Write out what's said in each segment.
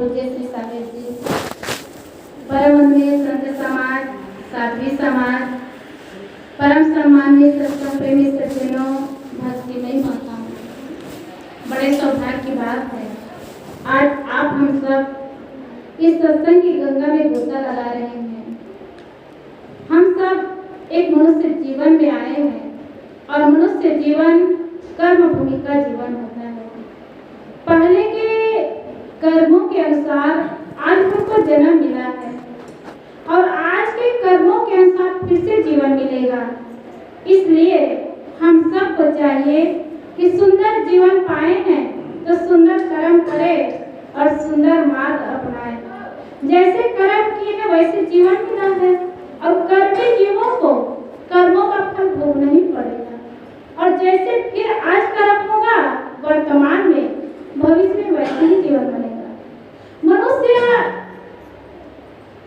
पूज्य श्री साकेत जी, परम वंदनीय संत समाज, साध्वी समाज, परम सम्माननीय सत्संग प्रेमी सज्जनों, भक्तिमयी माताओं, बड़े सौभाग्य की बात है आज आप हम सब इस सत्संग की गंगा में गोता लगा रहे हैं। हम सब एक मनुष्य जीवन में आए हैं और मनुष्य जीवन कर्म भूमि का जीवन होता है। पहले के कर्मों के अनुसार आज हमको जन्म मिला है और आज के कर्मों के अनुसार फिर से जीवन मिलेगा। इसलिए हम सबको चाहिए कि सुंदर जीवन पाए हैं तो सुंदर कर्म करें और सुंदर मार्ग अपनाएं। जैसे कर्म किए हैं वैसे जीवन मिला है और कर्मी जीवों को कर्मों का फल भोगना ही पड़ेगा और जैसे फिर आज कर्म होगा वर्तमान में भविष्य में वैसे ही जीवन बनेगा। मनुष्य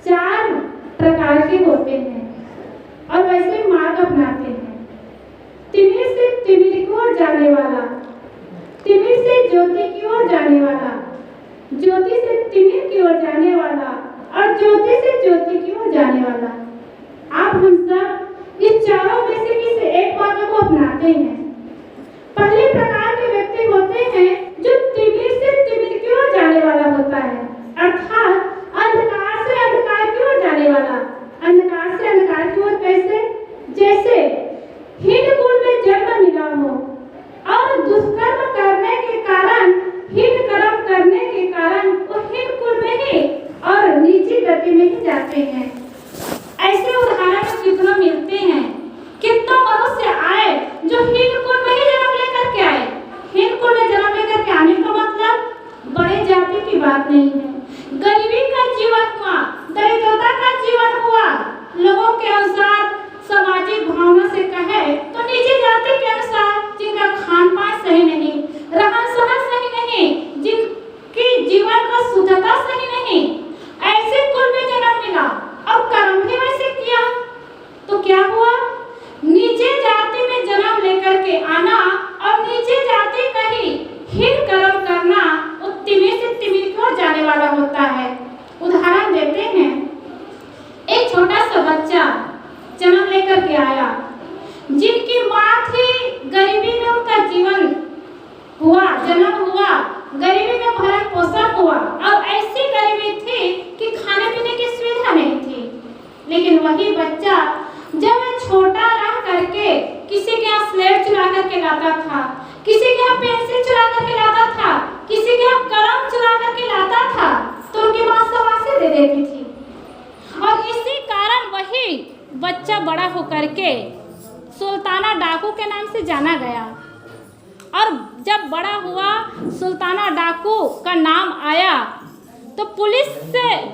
4 प्रकार के होते हैं और वैसे मार्ग अपनाते हैं। तिमिर से तिमिर की ओर जाने वाला, तिमिर से ज्योति की ओर जाने वाला, ज्योति से तिमिर की ओर जाने वाला और ज्योति से ज्योति की ओर जाने वाला। आप हम सब इस चारों में से किसी एक मार्ग को अपनाते हैं। पहले प्रकार के व्यक्ति होते हैं जो तिमिर से तिमिर की ओर जाने वाला होता है, अर्थात अंधकार से अंधकार की ओर जाने वाला। अंधकार से अंधकार की ओर कैसे? जैसे हीन कुल में जन्म मिला हो और दुष्कर्म करने के कारण, हीन कर्म करने के कारण वो हीन कुल में ही और नीची गति में ही जाते हैं। ऐसे उदाहरण कितना मिलते हैं। कितना मनुष्य आए जो हीन कुल में ही जन्म लेकर के आए। हीन कुल में जन्म लेकर के आने का मतलब बड़े जाति की बात नहीं है। गरीबी का जीवन हुआ, दरिद्रता का जीवन हुआ, लोगों के अनुसार सामाजिक भावना से कहे तो नीचे जाति के अनुसार जिनका खान पान सही नहीं, रहन सहन सही नहीं, जिनकी जीवन का शुद्धता सही नहीं, ऐसे कुल में जन्म मिला और कर्म भी वैसे किया तो क्या हुआ? नीचे जाति में जन्म लेकर के आना और नीचे जाति का ही हीन कर्म करना वो तिमिर से तिमिर की ओर जाने वाला होता है। उदाहरण देते हैं, एक छोटा सा बच्चा जन्म लेकर के आया, जिनकी माँ थी, गरीबी में उनका जीवन हुआ, जन्म हुआ, गरीबी में भरण पोषण हुआ और ऐसी गरीबी थी कि खाने पीने की सुविधा नहीं थी। लेकिन वही बच्चा जब वह छोटा रह करके किसी के यहाँ स्लेट चुरा करके लाता था, किसी के यहाँ पेंसिल चुरा करके लाता था, किसी के यहाँ कलम चुरा करके लाता था तो उनकी माँ शाबाशी दे देती थी। और इसी कारण वही बच्चा बड़ा होकर के सुल्ताना डाकू के नाम से जाना गया और जब बड़ा हुआ सुल्ताना डाकू का नाम आया तो पुलिस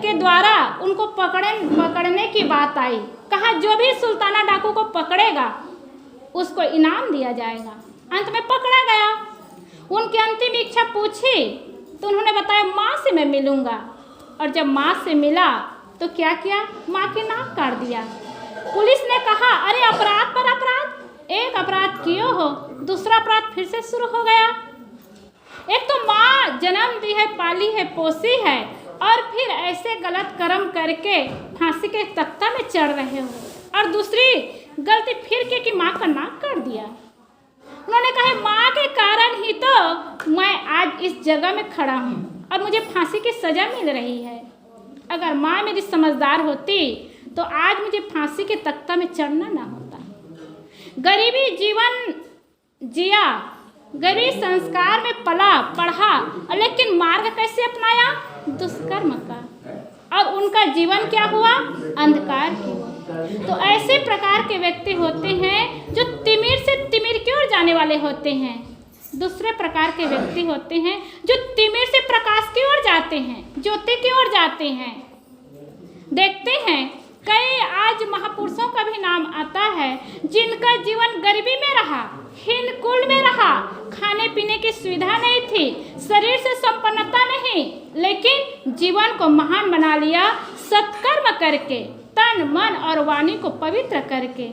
के द्वारा उनको पकड़ने की बात आई। कहा जो भी सुल्ताना डाकू को पकड़ेगा उसको इनाम दिया जाएगा। अंत में पकड़ा गया। उनकी अंतिम इच्छा पूछी तो उन्होंने बताया माँ से मैं मिलूंगा। और जब माँ से मिला तो क्या किया? माँ की नाक काट दिया। पुलिस ने कहा अरे अपराध पर अपराध, एक अपराध किए हो, दूसरा अपराध फिर से शुरू हो गया। एक तो माँ जन्म दी है, पाली है, पोसी है और फिर ऐसे गलत कर्म करके फांसी के तख्ता में चढ़ रहे हो और दूसरी गलती फिर की कि माँ का नाक काट दिया। उन्होंने कहा माँ के कारण ही तो मैं आज इस जगह में खड़ा हूँ और मुझे फांसी की सज़ा मिल रही है। अगर माँ मेरी समझदार होती तो आज मुझे फांसी के तख्ता में चढ़ना ना होता। गरीबी जीवन जिया, गरीबी संस्कार में पला पढ़ा, लेकिन मार्ग कैसे अपनाया? दुष्कर्म का। और उनका जीवन क्या हुआ? अंधकार की ओर। तो ऐसे प्रकार के व्यक्ति होते हैं जो तिमिर से तिमिर की ओर जाने वाले होते हैं। दूसरे प्रकार के व्यक्ति होते हैं जो तिमिर से प्रकाश की ओर जाते हैं, ज्योति की ओर जाते हैं। देखते हैं कई आज महापुरुषों का भी नाम आता है जिनका जीवन गरीबी में रहा, हीन कुल में रहा, खाने पीने की सुविधा नहीं थी, शरीर से संपन्नता नहीं, लेकिन जीवन को महान बना लिया सत्कर्म करके, तन मन और वाणी को पवित्र करके।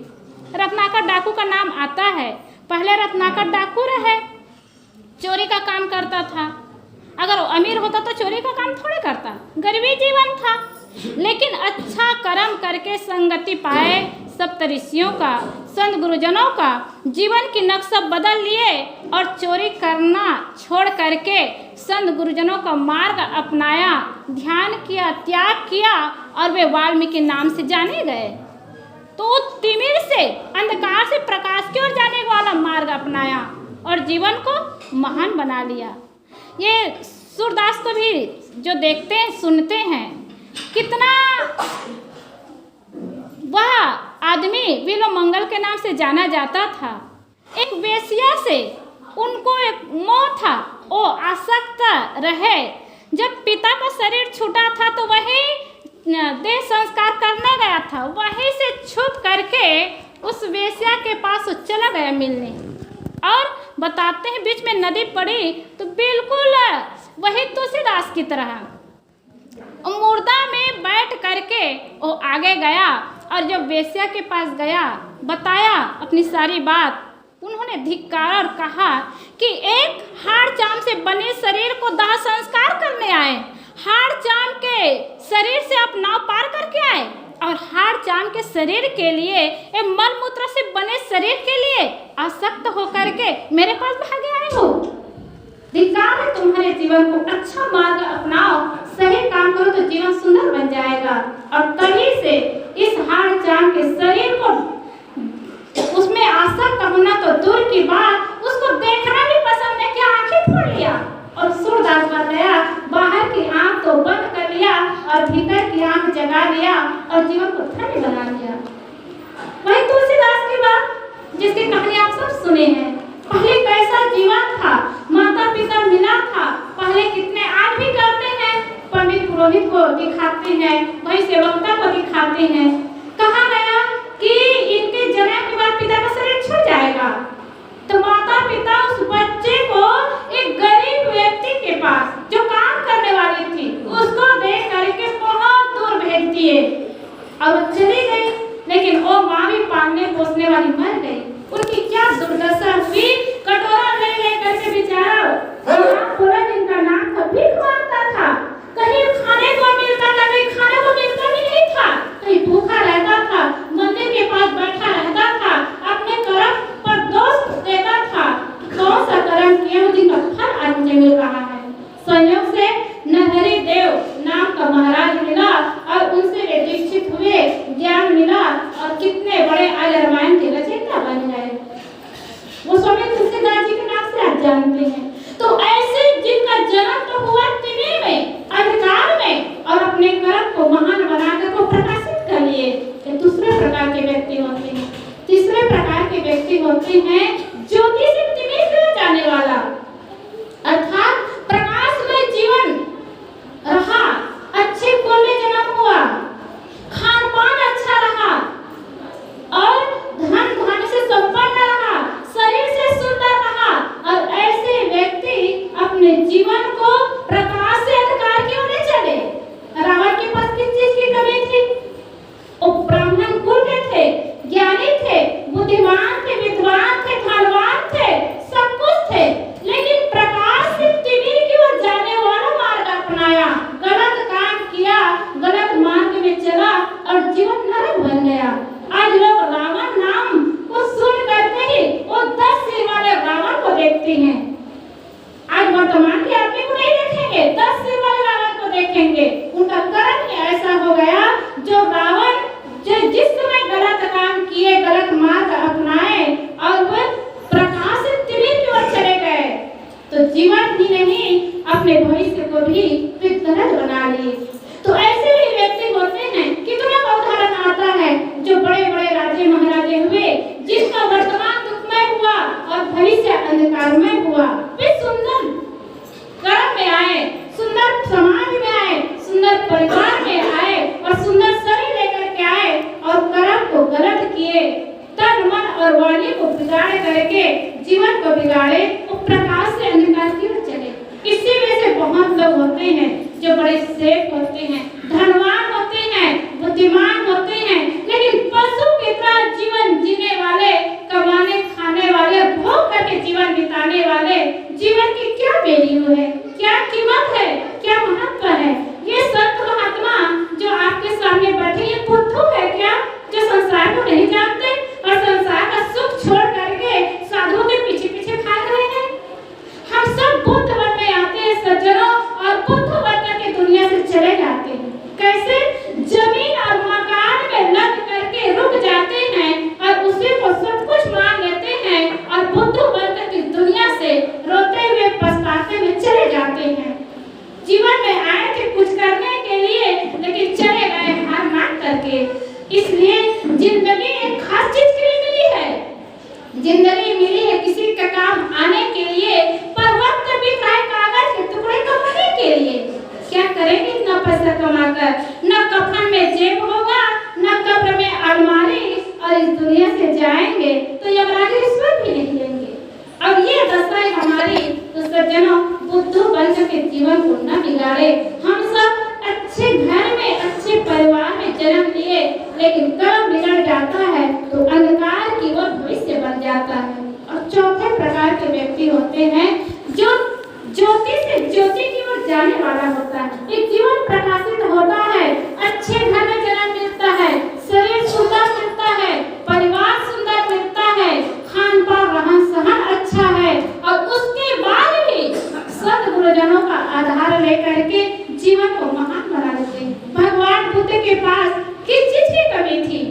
रत्नाकर डाकू का नाम आता है। पहले रत्नाकर डाकू रहे, चोरी का काम करता था अगर अमीर होता तो चोरी का काम थोड़े करता, गरीबी जीवन था। लेकिन अच्छा कर्म करके संगति पाए सप्तऋषियों का, संत गुरुजनों का, जीवन की नक्शा बदल लिए और चोरी करना छोड़ करके संत गुरुजनों का मार्ग अपनाया, ध्यान किया, त्याग किया और वे वाल्मीकि नाम से जाने गए। तो तिमिर से, अंधकार से प्रकाश की ओर जाने वाला मार्ग अपनाया और जीवन को महान बना लिया। ये सूरदास को भी जो देखते हैं, सुनते हैं, कितना वह आदमी विलोमंगल के नाम से जाना जाता था। एक वेश्या से उनको एक मोह था, वो आसक्त रहे। जब पिता का शरीर छूटा था तो वही देह संस्कार करने गया था, वहीं से छुप करके उस वेश्या के पास चला गया मिलने। और बताते हैं बीच में नदी पड़ी तो बिल्कुल वही तुलसीदास की तरह मुर्दा में बैठ करके वो आगे गया और जब वेश्या के पास गया, बताया अपनी सारी बात, उन्होंने धिक्कारा और कहा कि एक हाड़ चाम से बने शरीर को दाह संस्कार करने आए, हाड़ चाम के शरीर से आप नाव पार करके आए और हाड़ चाम के शरीर के लिए, एक मल मूत्र से बने शरीर के लिए आसक्त होकर के मेरे पास भागे आए हो। धिक्कार है तुम्हारे जीवन को, अच्छा मार्ग अपनाओ, सही काम करो तो जीवन सुंदर बन जाएगा। और तभी से इस हाड़ चाम के शरीर को उसमें आसक्त होना तो दूर की बात, उसको देखना भी पसंद नहीं किया, आंखें फोड़ लिया और सूरदास बन गया। बाहर की आंख तो बंद कर लिया और भीतर की आंख जगा लिया और जीवन को धन्य बना लिया। वही तुलसीदास की बात जिसकी कहानी आप सब सुने हैं। पहले कैसा जीवन था, माता पिता मिला था, पहले कितने आज भी करते हैं, पंडित पुरोहित को दिखाते हैं, वही सेवकता को दिखाते हैं। कहा गया कि इनके जन्म के बाद पिता का शरीर छूट जाएगा, तो माता पिता उस बच्चे को एक गरीब व्यक्ति के पास जो काम करने वाली थी उसको दे करके बहुत दूर भेज दिए और वो चली गई। लेकिन वो माँ भी पालने पोसने वाली मर गई। उनकी क्या दुर्दशा हुई, कटोरा ले लेकर के बेचारा पूरा दिन का नाक का भीख मांगता था, कहीं खाने को मिलता था, कहीं खाने को मिलता भी नहीं था, कहीं भूखा रहता था, मंदिर के पास बैठा रहता था, अपने कर्म पर दोष देता था। कौन सा कर्म किया जिनका फल आज मुझे मिल रहा है। संयोग से नरहरि देव नाम का महाराज मिला और उनसे वे दीक्षित हुए, ज्ञान मिला और कितने बड़े आज रामायण के रचयिता बन गए। वो स्वामी तुलसीदास जी के नाम से आप जानते हैं। तो ऐसे जिनका जन्म तो हुआ तिमिर में, अंधकार में, और अपने कर्म को महान बनाकर को प्रकाशित कर लिए। ये दूसरे प्रकार के व्यक्ति होते हैं। तीसरे प्रकार के व्यक्ति होते हैं ज्योति से तिमिर की ओर जाने वाला, अर्थात प्रकाशमय जीवन रहा, अच्छे कुल में जन्म हुआ, खान पान अच्छा रहा और धन धन से संपन्न रहा, शरीर से सुंदर रहा। और ऐसे व्यक्ति अपने जीवन को प्रकाश से अंधकार की ओर चले। रावण के पास किस चीज की कमी थी? वो ब्राह्मण कुल के थे, ज्ञानी थे, बुद्धिमान थे, विद्वान थे, धनवान थे, सब कुछ थे, लेकिन प्रकाश से तिमिर की ओर जाने वाला मार्ग अपनाया, गलत काम किया, गलत मार्ग में चला और जीवन नरक बन गया। आज लोग रावण नाम को सुन करते ही वो 10 सिर वाले रावण को देखते हैं। आज वर्तमान के आदमी को नहीं देखेंगे, 10 सिर वाले रावण को देखेंगे। उनका कर्म ही ऐसा हो गया, जो रावण जिस समय गलत काम किए, गलत मार्ग अपनाए और वह प्रकाश से तिमिर की ओर चले गए, तो जीवन ही नहीं अपने भविष्य को भी गलत बना लिए। तो ऐसे भी व्यक्ति होते हैं, कितना उदाहरण आता है, जो बड़े बड़े राजे महाराजे हुए, जिसका वर्तमान दुखमय हुआ और भविष्य अंधकारमय हुआ। वे सुंदर कर्म में आए, सुंदर समाज में आए, सुंदर परिवार में आए और सुंदर शरीर लेकर के आए और कर्म को गलत किए, तन मन और वाणी को बिगाड़ करके जीवन को बिगाड़े, वो प्रकाश से अंधकार की ओर चले। इसी वजह से बहुत लोग होते हैं जो बड़े सेठ होते हैं, धनवान होते हैं, बुद्धिमान होते हैं, लेकिन पशु की तरह जीवन जीने वाले, कमाने खाने वाले, भोग करके जीवन बिताने वाले, जीवन की क्या वैल्यू है, क्या कीमत इसलिए जिंदगी एक खास चीज के लिए मिली है। जिंदगी मिली है किसी का काम आने के लिए, पर वक्त बीत रहा है कागज के टुकड़े कमाने के लिए। क्या करेंगे इतना पैसा कमाकर? न कफन में जेब होगा, न कब्र में अलमारी, और इस दुनिया से जाएंगे तो यमराज रिश्वत भी नहीं लेंगे। और ये दशा है हमारी, तो सज्जनों बुद्धू बन के जीवन को न बिगाड़े। हम सब अच्छे घर में, अच्छे परिवार में जन्म लिए, लेकिन कर्म बिगड़ जाता है तो अंधकार की ओर भविष्य बन जाता है। और चौथे प्रकार के व्यक्ति होते हैं जो ज्योति से ज्योति की ओर जाने वाला होता है। एक जीवन प्रकाशित होता है, अच्छे घर में जन्म मिलता है, शरीर सुंदर मिलता है, परिवार सुंदर मिलता है, खान पान रहन सहन अच्छा है, और उसके बाद भी सद्गुरुजनों का आधार लेकर के जीवन को महान बना लेते हैं। भगवान बुद्ध के पास किस चीज की कमी थी,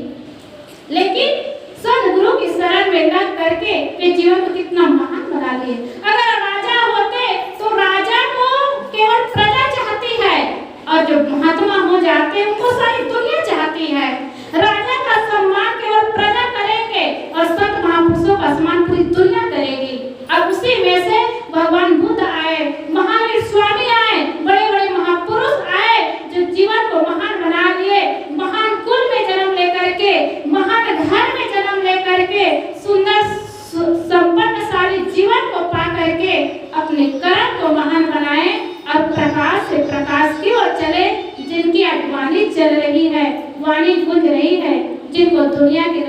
लेकिन सद्गुरु की शरण में लग करके वे जीवन को कितना महान बना लिए। अगर राजा होते तो राजा को केवल प्रजा चाहती है, और जो महात्मा हो जाते हैं उनको सारी दुनिया चाहती है। राजा का सम्मान केवल प्रजा करेंगे और संत महापुरुषों का सम्मान पूरी दुनिया करेगी। अब उसी में से भगवान बुद्ध आए, महावीर स्वामी आए, बड़े बड़े महापुरुष आए जो जीवन को महान बना लिए। महान कुल में जन्म लेकर के, महान घर में जन्म लेकर के, सुंदर संपन्नशाली जीवन को पा करके अपने कर्म को महान बनाए और प्रकाश से प्रकाश की ओर चले। जिनकी आज वाणी चल रही है, वाणी गूंज रही है, जिनको दुनिया के